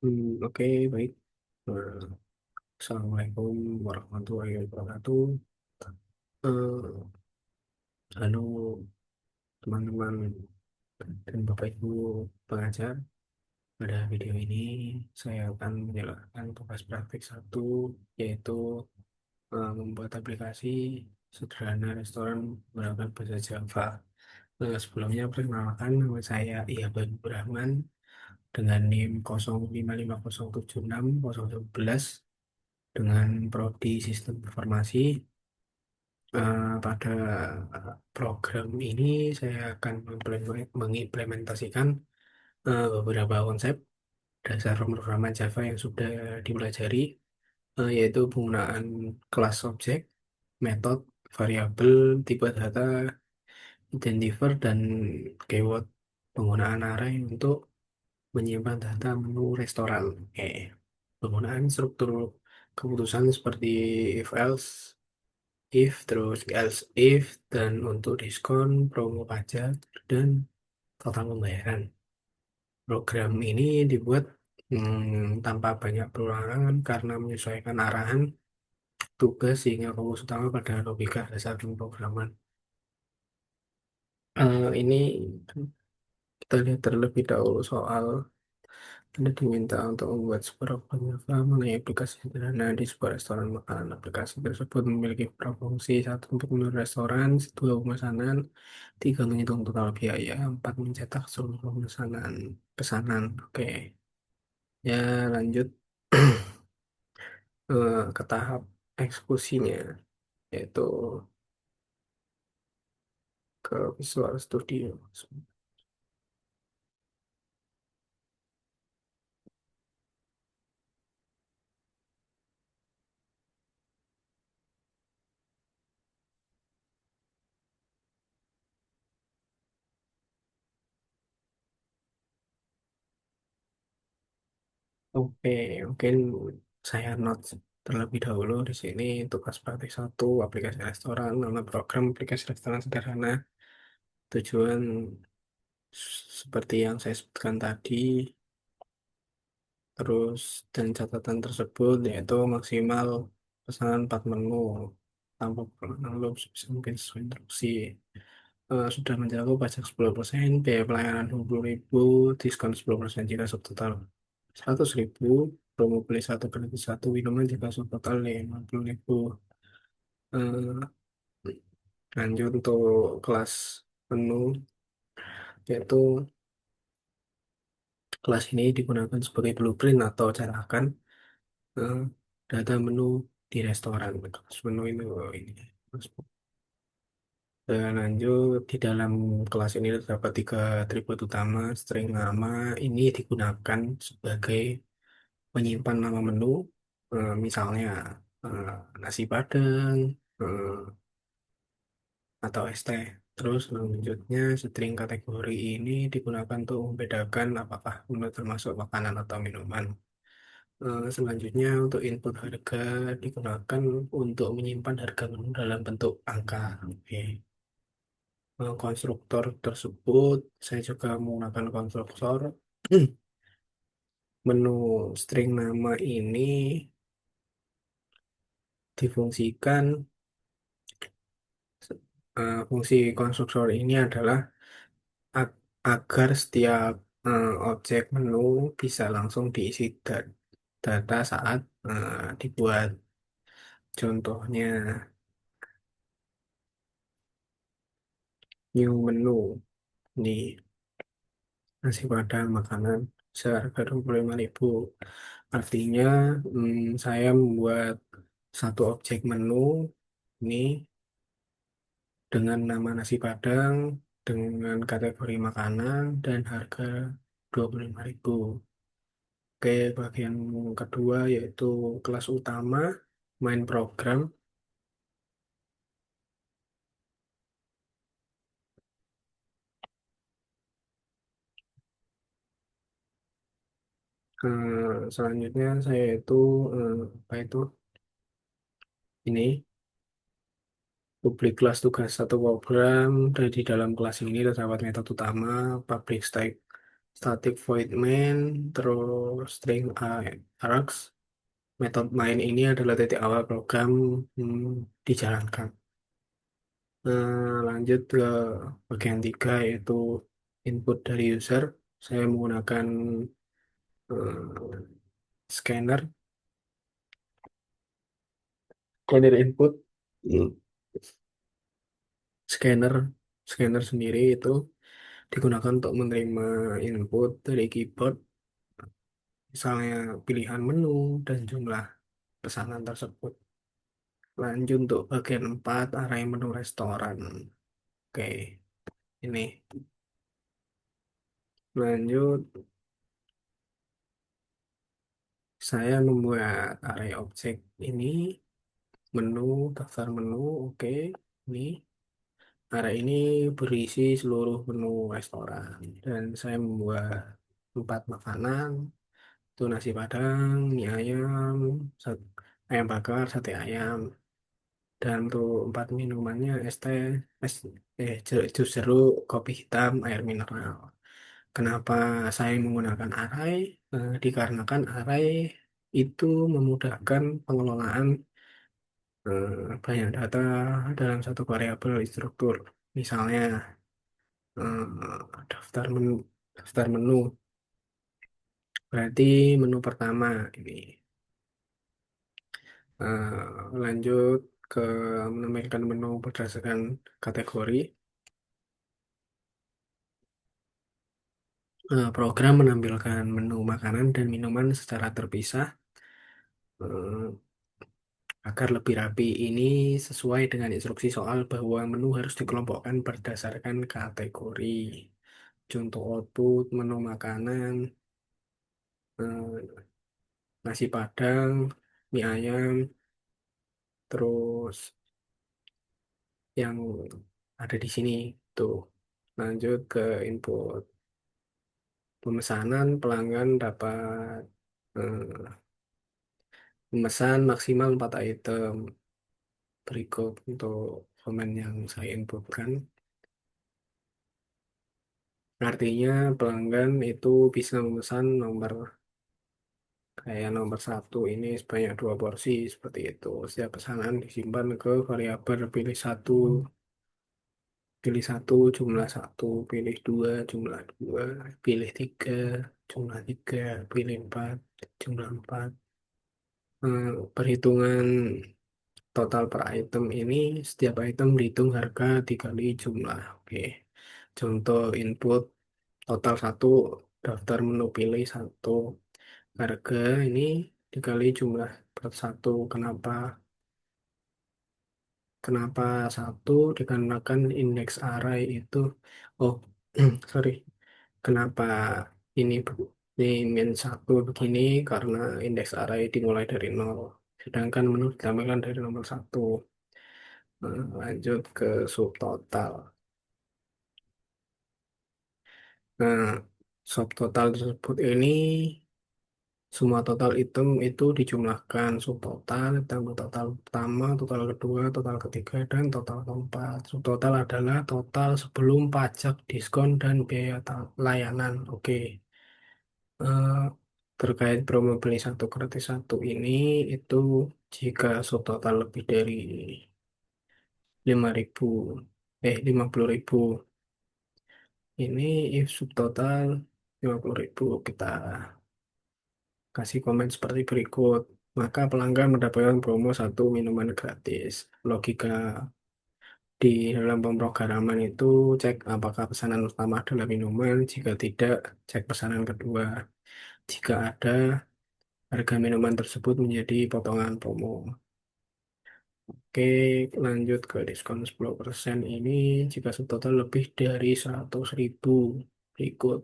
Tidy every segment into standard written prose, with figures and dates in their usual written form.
Oke, baik. Eh, Assalamualaikum warahmatullahi wabarakatuh. Eh, Halo teman-teman dan Bapak Ibu pengajar. Pada video ini saya akan menjelaskan tugas praktik satu, yaitu membuat aplikasi sederhana restoran menggunakan bahasa Java. Sebelumnya perkenalkan, nama saya Ihaban Rahman dengan NIM 0550760111 dengan prodi Sistem Informasi. Pada program ini saya akan mengimplementasikan beberapa konsep dasar pemrograman Java yang sudah dipelajari, yaitu penggunaan kelas objek, metode, variabel, tipe data, identifier, dan keyword. Penggunaan array untuk menyimpan data menu restoran. Penggunaan struktur keputusan seperti if else, if, terus else if, dan untuk diskon, promo pajak, dan total pembayaran. Program ini dibuat tanpa banyak perulangan karena menyesuaikan arahan tugas sehingga fokus utama pada logika dasar pemrograman. Ini kita lihat terlebih dahulu soal Anda diminta untuk membuat sebuah penyelam mengenai aplikasi sederhana di sebuah restoran makanan. Aplikasi tersebut memiliki fungsi: satu, untuk menu restoran; dua, pemesanan; tiga, menghitung total biaya; empat, mencetak seluruh pesanan. Oke, ya, lanjut ke tahap eksekusinya, yaitu ke Visual Studio. Oke, mungkin saya note terlebih dahulu di sini tugas praktik satu, aplikasi restoran, nama program aplikasi restoran sederhana, tujuan seperti yang saya sebutkan tadi, terus dan catatan tersebut yaitu maksimal pesanan 4 menu tanpa perulangan loop sebisa mungkin sesuai instruksi. Sudah mencakup pajak 10%, biaya pelayanan 20.000, diskon 10% jika subtotal 100.000, promo beli satu gratis satu minuman jika subtotal 50.000. Eh, Lanjut untuk kelas menu, yaitu kelas ini digunakan sebagai blueprint atau cetakan eh, data menu di restoran. Kelas menu ini. Dan lanjut, di dalam kelas ini terdapat tiga atribut utama. String nama ini digunakan sebagai menyimpan nama menu, misalnya eh, nasi Padang eh, atau ST. Terus selanjutnya, string kategori ini digunakan untuk membedakan apakah menu termasuk makanan atau minuman. Selanjutnya, untuk input harga digunakan untuk menyimpan harga menu dalam bentuk angka. Oke. Konstruktor tersebut, saya juga menggunakan konstruktor. Menu string nama ini difungsikan, fungsi konstruktor ini adalah agar setiap objek menu bisa langsung diisi data saat dibuat. Contohnya, new menu. Ini nasi Padang makanan seharga 25.000. Artinya, saya membuat satu objek menu ini dengan nama nasi Padang, dengan kategori makanan, dan harga 25.000. Oke, bagian kedua yaitu kelas utama, main program. Selanjutnya saya itu apa itu ini publik kelas tugas satu program. Dari di dalam kelas ini terdapat metode utama, public stack static void main, terus string args. Metode main ini adalah titik awal program dijalankan. Lanjut ke bagian tiga yaitu input dari user. Saya menggunakan scanner, scanner input, Hmm. scanner, scanner sendiri itu digunakan untuk menerima input dari keyboard, misalnya pilihan menu dan jumlah pesanan tersebut. Lanjut untuk bagian 4 array menu restoran. Oke, ini lanjut saya membuat array objek ini menu, daftar menu, oke. Ini array ini berisi seluruh menu restoran dan saya membuat 4 makanan, itu nasi Padang, mie ayam, ayam bakar, sate ayam, dan untuk 4 minumannya es teh, es, jus jeruk, kopi hitam, air mineral. Kenapa saya menggunakan array? Dikarenakan array itu memudahkan pengelolaan banyak data dalam satu variabel struktur. Misalnya daftar menu, daftar menu berarti menu pertama ini. Lanjut ke menampilkan menu berdasarkan kategori. Program menampilkan menu makanan dan minuman secara terpisah eh, agar lebih rapi. Ini sesuai dengan instruksi soal bahwa menu harus dikelompokkan berdasarkan kategori. Contoh output menu makanan, eh, nasi Padang, mie ayam, terus yang ada di sini tuh. Lanjut ke input pemesanan, pelanggan dapat eh, memesan maksimal 4 item. Berikut untuk komen yang saya inputkan. Artinya pelanggan itu bisa memesan nomor kayak nomor satu ini sebanyak 2 porsi seperti itu. Setiap pesanan disimpan ke variabel pilih satu jumlah satu, pilih dua jumlah dua, pilih tiga jumlah tiga, pilih empat jumlah empat. Perhitungan total per item ini setiap item dihitung harga dikali jumlah. Oke. Contoh input total satu, daftar menu pilih satu, harga ini dikali jumlah per satu. Kenapa satu? Dikarenakan indeks array itu, oh sorry, kenapa ini ini min satu begini karena indeks array dimulai dari nol, sedangkan menu ditampilkan dari nomor satu. Lanjut ke subtotal. Nah, subtotal tersebut ini semua total item itu dijumlahkan subtotal, tambah total pertama, total kedua, total ketiga, dan total keempat. Subtotal adalah total sebelum pajak, diskon, dan biaya layanan. Oke. Eh, Terkait promo beli satu gratis satu ini, itu jika subtotal lebih dari 5.000, 50.000, ini if subtotal 50.000, kita kasih komen seperti berikut. Maka pelanggan mendapatkan promo satu minuman gratis. Logika di dalam pemrograman itu cek apakah pesanan utama adalah minuman. Jika tidak, cek pesanan kedua. Jika ada, harga minuman tersebut menjadi potongan promo. Oke, lanjut ke diskon 10% ini jika subtotal lebih dari 100.000. Berikut.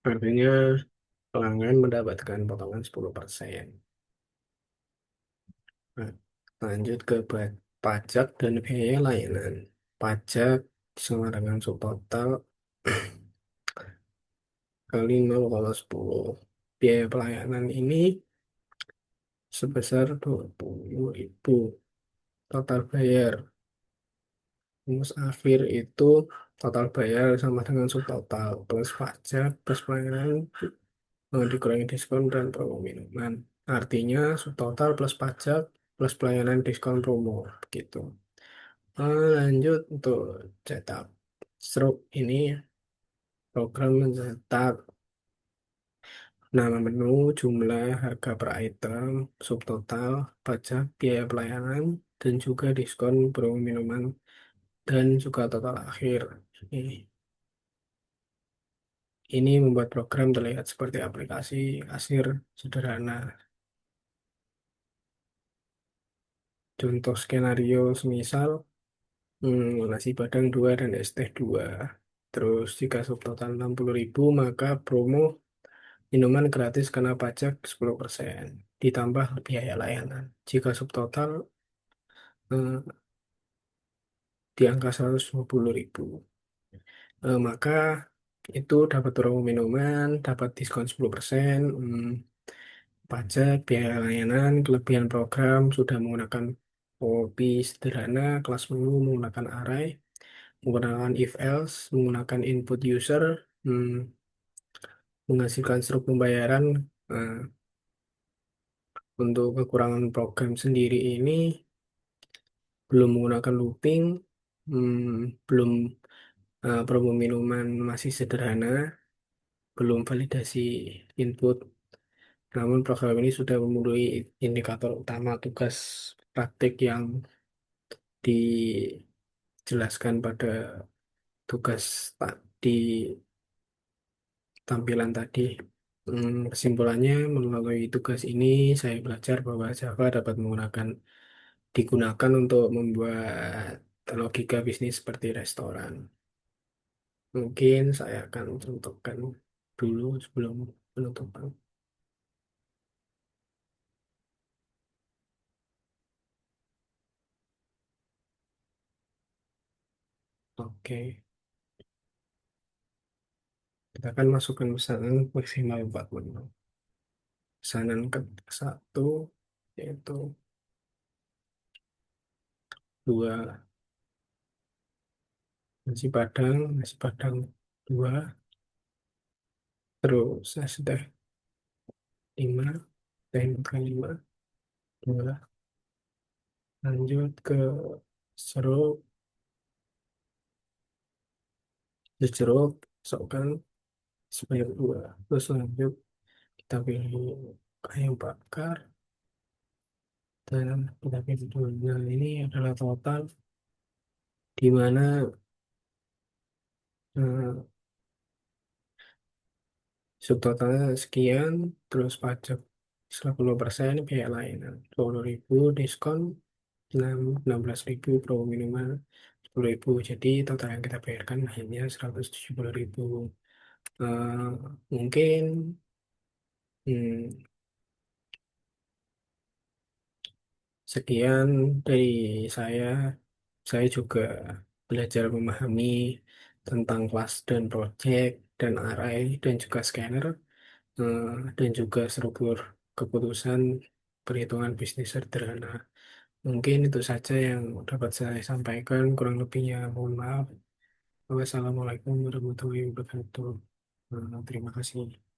Artinya pelanggan mendapatkan potongan 10%. Nah, lanjut ke pajak dan biaya layanan. Pajak sama dengan subtotal kali 0,10. Biaya pelayanan ini sebesar 20.000. Total bayar Rumus akhir itu total bayar sama dengan subtotal plus pajak plus pelayanan dikurangi diskon dan promo minuman. Artinya subtotal plus pajak plus pelayanan diskon promo begitu. Lanjut untuk cetak stroke ini program mencetak nama menu, jumlah, harga per item, subtotal, pajak, biaya pelayanan, dan juga diskon promo minuman dan juga total akhir. Ini, ini membuat program terlihat seperti aplikasi kasir sederhana. Contoh skenario semisal nasi Padang 2 dan es teh 2. Terus jika subtotal 60.000 maka promo minuman gratis kena pajak 10% ditambah biaya layanan. Jika subtotal eh, di angka 120.000 maka itu dapat promo minuman, dapat diskon 10%, pajak, biaya layanan, kelebihan program sudah menggunakan kopi sederhana, kelas menu menggunakan array, menggunakan if else, menggunakan input user, hmm, menghasilkan struk pembayaran. Nah, untuk kekurangan program sendiri ini belum menggunakan looping, belum promo minuman masih sederhana, belum validasi input. Namun program ini sudah memenuhi indikator utama tugas praktik yang dijelaskan pada tugas di tampilan tadi. Kesimpulannya, melalui tugas ini saya belajar bahwa Java dapat digunakan untuk membuat logika bisnis seperti restoran. Mungkin saya akan contohkan dulu sebelum penutupan. Oke, kita akan masukkan pesanan maksimal 4 menu. Pesanan ke satu yaitu dua nasi Padang dua, terus es teh 5, teh ke 5, dua. Lanjut ke jeruk, jeruk, masukkan sebanyak dua. Terus lanjut kita pilih ayam bakar dan kita pilih dua. Nah, ini adalah total di mana eh, subtotalnya sekian, terus pajak 10%, biaya layanan 20.000, diskon 16.000, promo minuman 10.000. Jadi total yang kita bayarkan hanya 170.000. Eh, mungkin hmm, sekian dari saya. Saya juga belajar memahami tentang kelas dan project dan array dan juga scanner eh, dan juga struktur keputusan perhitungan bisnis sederhana. Mungkin itu saja yang dapat saya sampaikan. Kurang lebihnya mohon maaf. Wassalamualaikum warahmatullahi wabarakatuh. Terima kasih.